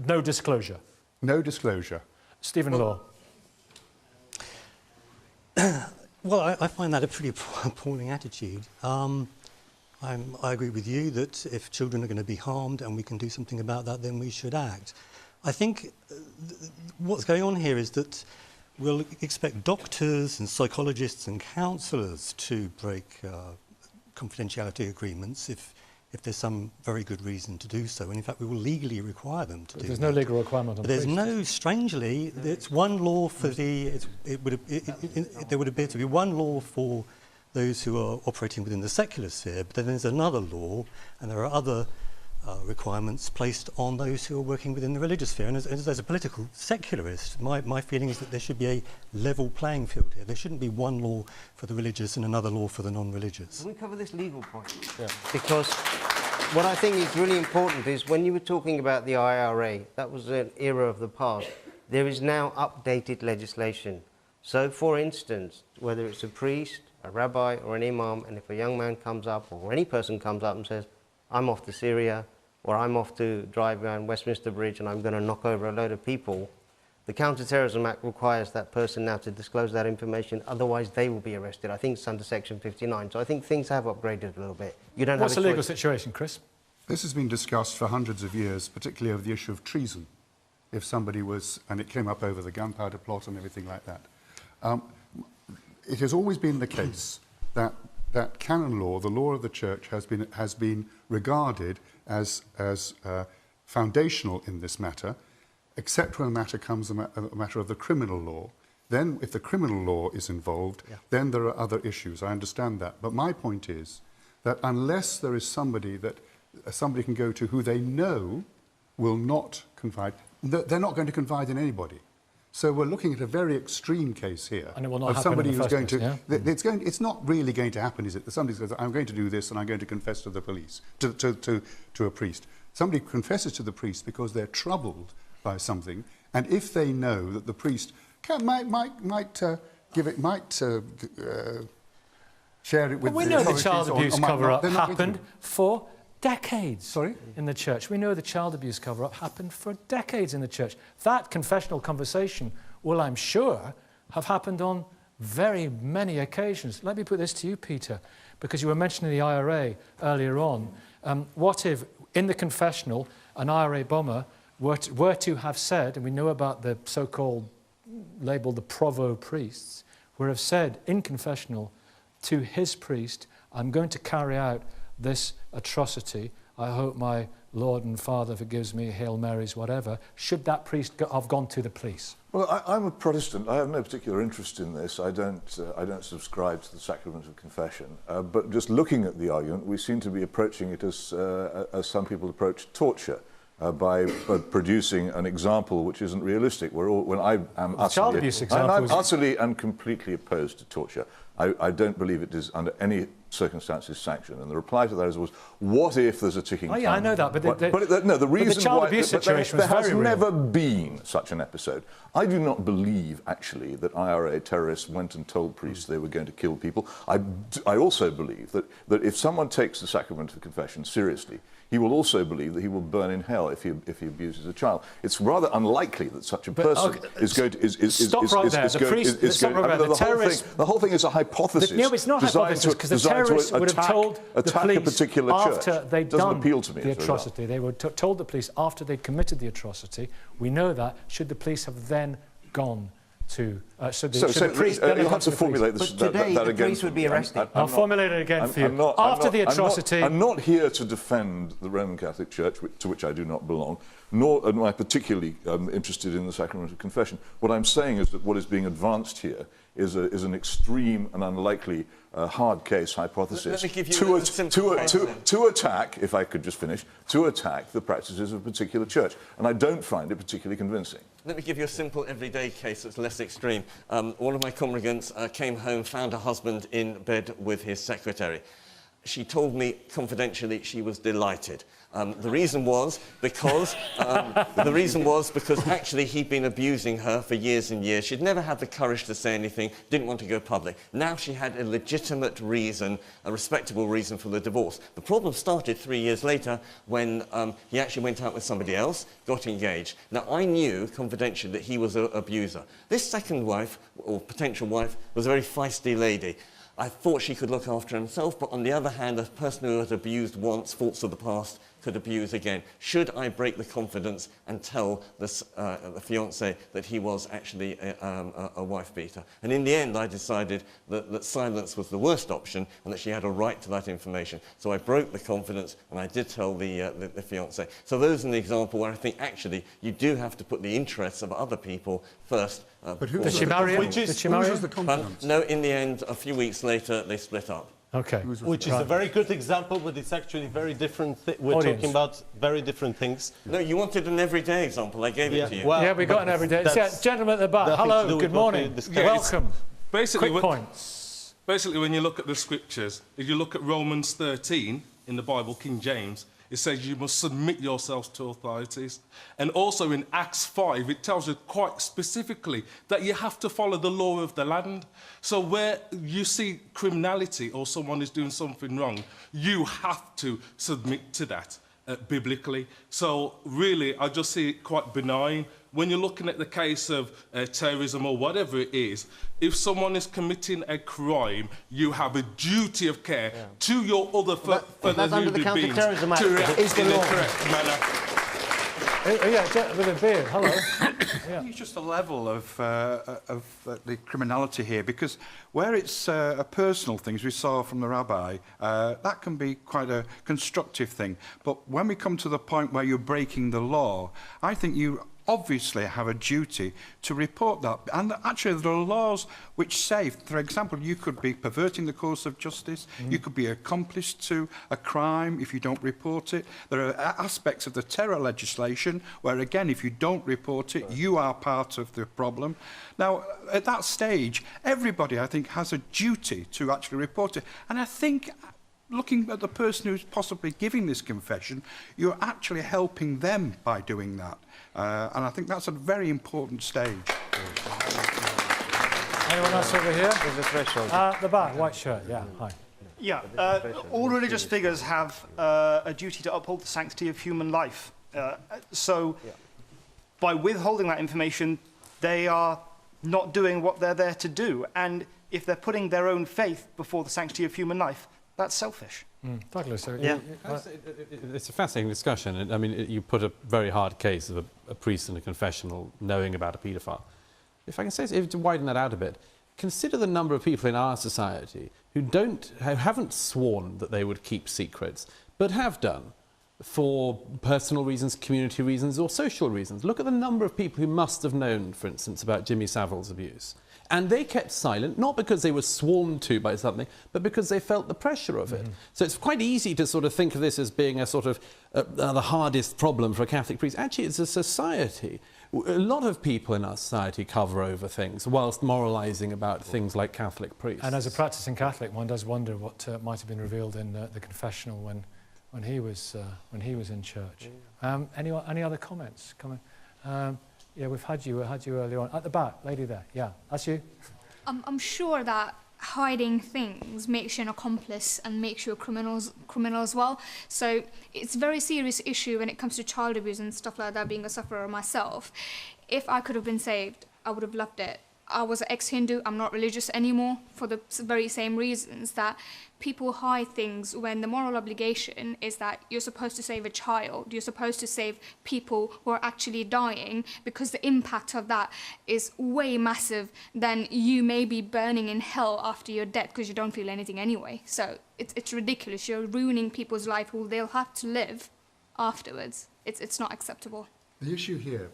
No disclosure. No disclosure. Stephen Law. Well, I find that a pretty appalling attitude. I agree with you that if children are going to be harmed and we can do something about that, then we should act. I think what's going on here is that we'll expect doctors and psychologists and counsellors to break confidentiality agreements if there's some very good reason to do so. And in fact, we will legally require them to do that. There's no legal requirement on There's priests. no, strangely, it's one law for there would appear to be one law for those who are operating within the secular sphere, but then there's another law, and there are other requirements placed on those who are working within the religious sphere. And as a political secularist, my feeling is that there should be a level playing field here. There shouldn't be one law for the religious and another law for the non-religious. Can we cover this legal point? Yeah. Because what I think is really important is when you were talking about the IRA, that was an era of the past. There is now updated legislation. So, for instance, whether it's a priest, a rabbi or an imam, and if a young man comes up or any person comes up and says, I'm off to Syria, or I'm off to drive around Westminster Bridge and I'm going to knock over a load of people, the Counter-Terrorism Act requires that person now to disclose that information, otherwise they will be arrested. I think it's under Section 59. So I think things have upgraded a little bit. You don't What's have the legal situation, Chris? This has been discussed for hundreds of years, particularly over the issue of treason. If somebody was, and it came up over the gunpowder plot and everything like that. It has always been the case that canon law, the law of the church, has been regarded as foundational in this matter, except when a matter comes a matter of the criminal law. Then, if the criminal law is involved, then there are other issues. I understand that. But my point is that unless there is somebody that somebody can go to who they know will not confide, they're not going to confide in anybody. So we're looking at a very extreme case here and it will not of happen somebody in the who's first going place, to. It's not really going to happen, is it? That somebody says, "I'm going to do this, and I'm going to confess to the police, to a priest." Somebody confesses to the priest because they're troubled by something, and if they know that the priest might share it with. But we know the child abuse cover-up happened for decades. Sorry? In the church. We know the child abuse cover-up happened for decades in the church. That confessional conversation will, I'm sure, have happened on very many occasions. Let me put this to you, Peter, because you were mentioning the IRA earlier on. What if, in the confessional, an IRA bomber were to have said, and we know about the so-called, labelled the provo priests, would have said in confessional to his priest, I'm going to carry out this atrocity. I hope my Lord and Father forgives me, Hail Marys, whatever. Should that priest have gone to the police? Well, I'm a Protestant. I have no particular interest in this. I don't subscribe to the sacrament of confession. But just looking at the argument, we seem to be approaching it as some people approach torture. By producing an example which isn't realistic. I'm utterly and completely opposed to torture. I don't believe it is under any circumstances sanctioned. And the reply to that is, what if there's a ticking time? Oh yeah, I know that, but the reason the child why abuse situation there was has very never real. been such an episode. I do not believe actually that IRA terrorists went and told priests they were going to kill people. I also believe that if someone takes the sacrament of confession seriously, he will also believe that he will burn in hell if he abuses a child. It's rather unlikely that such a person is going to stop right there. The whole thing is a hypothesis. No, it's not a hypothesis, because the terrorists would have told the police after they'd done the atrocity. They were told the police after they'd committed the atrocity. We know that. Should the police have then gone to... should the priest then you'll have to formulate this, but today that the again. priest would be arrested. I'll formulate it again for you. After the atrocity... I'm not here to defend the Roman Catholic Church, to which I do not belong, nor am I particularly interested in the sacrament of confession. What I'm saying is that what is being advanced here is an extreme and unlikely hard case hypothesis to attack, if I could just finish, to attack the practices of a particular church. And I don't find it particularly convincing. Let me give you a simple everyday case that's less extreme. One of my congregants came home, found her husband in bed with his secretary. She told me confidentially she was delighted. The reason was because actually he'd been abusing her for years and years. She'd never had the courage to say anything, didn't want to go public. Now she had a legitimate reason, a respectable reason for the divorce. The problem started 3 years later when he actually went out with somebody else, got engaged. Now I knew confidentially that he was an abuser. This second wife, or potential wife, was a very feisty lady. I thought she could look after herself, but on the other hand, a person who had abused once, faults of the past, could abuse again. Should I break the confidence and tell the fiancé that he was actually a wife beater? And in the end, I decided that silence was the worst option and that she had a right to that information. So I broke the confidence and I did tell the fiancé. So those are an example where I think actually you do have to put the interests of other people first. But who did she marry him? Did she marry him? The confidence? No, in the end, a few weeks later, they split up. Okay. Which is a very good example, but it's actually very different. We're talking about very different things. No, you wanted an everyday example. I gave it to you. Well, yeah, we got an everyday. Yeah, gentleman at the back. Hello, good morning. Welcome. Basically, quick points. Basically, when you look at the scriptures, if you look at Romans 13 in the Bible, King James, it says you must submit yourselves to authorities. And also in Acts 5, it tells you quite specifically that you have to follow the law of the land. So where you see criminality or someone is doing something wrong, you have to submit to that biblically. So really, I just see it quite benign. When you're looking at the case of terrorism or whatever it is, if someone is committing a crime, you have a duty of care to your other fellow human beings to react in the correct manner. Yeah, with a beard. Hello. Yeah. It's just a level of the criminality here, because where it's a personal thing, as we saw from the rabbi, that can be quite a constructive thing. But when we come to the point where you're breaking the law, I think you obviously have a duty to report that. And actually there are laws which say, for example, you could be perverting the course of justice, you could be accomplice to a crime if you don't report it. There are aspects of the terror legislation where, again, if you don't report it, you are part of the problem. Now, at that stage, everybody, I think, has a duty to actually report it. And I think, looking at the person who's possibly giving this confession, you're actually helping them by doing that. And I think that's a very important stage. Anyone else over here? There's a threshold. The back, white shirt, yeah, hi. Yeah, all religious figures have a duty to uphold the sanctity of human life. By withholding that information, they are not doing what they're there to do. And if they're putting their own faith before the sanctity of human life, that's selfish. Douglas, it's a fascinating discussion. I mean, you put a very hard case of a priest in a confessional knowing about a paedophile. If I can say, to widen that out a bit, consider the number of people in our society who haven't sworn that they would keep secrets, but have done for personal reasons, community reasons, or social reasons. Look at the number of people who must have known, for instance, about Jimmy Savile's abuse. And they kept silent, not because they were sworn to by something, but because they felt the pressure of it. So it's quite easy to sort of think of this as being a sort of the hardest problem for a Catholic priest. Actually, it's a society. A lot of people in our society cover over things whilst moralising about things like Catholic priests. And as a practising Catholic, one does wonder what might have been revealed in the confessional when he was in church. Any other comments? Yeah, we've had you earlier on. At the back, lady there. Yeah, that's you. I'm sure that hiding things makes you an accomplice and makes you a criminal as well. So it's a very serious issue when it comes to child abuse and stuff like that, being a sufferer myself. If I could have been saved, I would have loved it. I was an ex-Hindu, I'm not religious anymore for the very same reasons that people hide things when the moral obligation is that you're supposed to save a child, you're supposed to save people who are actually dying, because the impact of that is way massive than you may be burning in hell after you're dead because you don't feel anything anyway. So it's ridiculous. You're ruining people's life who they'll have to live afterwards. It's not acceptable. The issue here...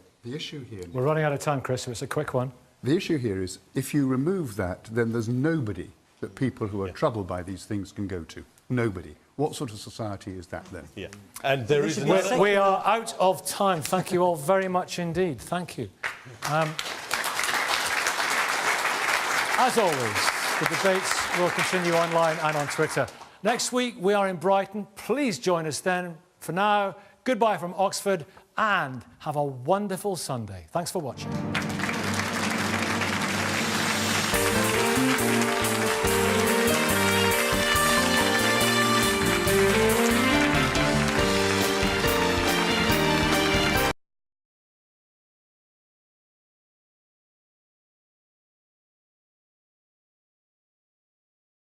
We're running out of time, Chris, so it's a quick one. The issue here is, if you remove that, then there's nobody that people who are troubled by these things can go to. Nobody. What sort of society is that then? Yeah. And there is we are out of time. Thank you all very much indeed. Thank you. As always, the debates will continue online and on Twitter. Next week, we are in Brighton. Please join us then. For now, goodbye from Oxford and have a wonderful Sunday. Thanks for watching.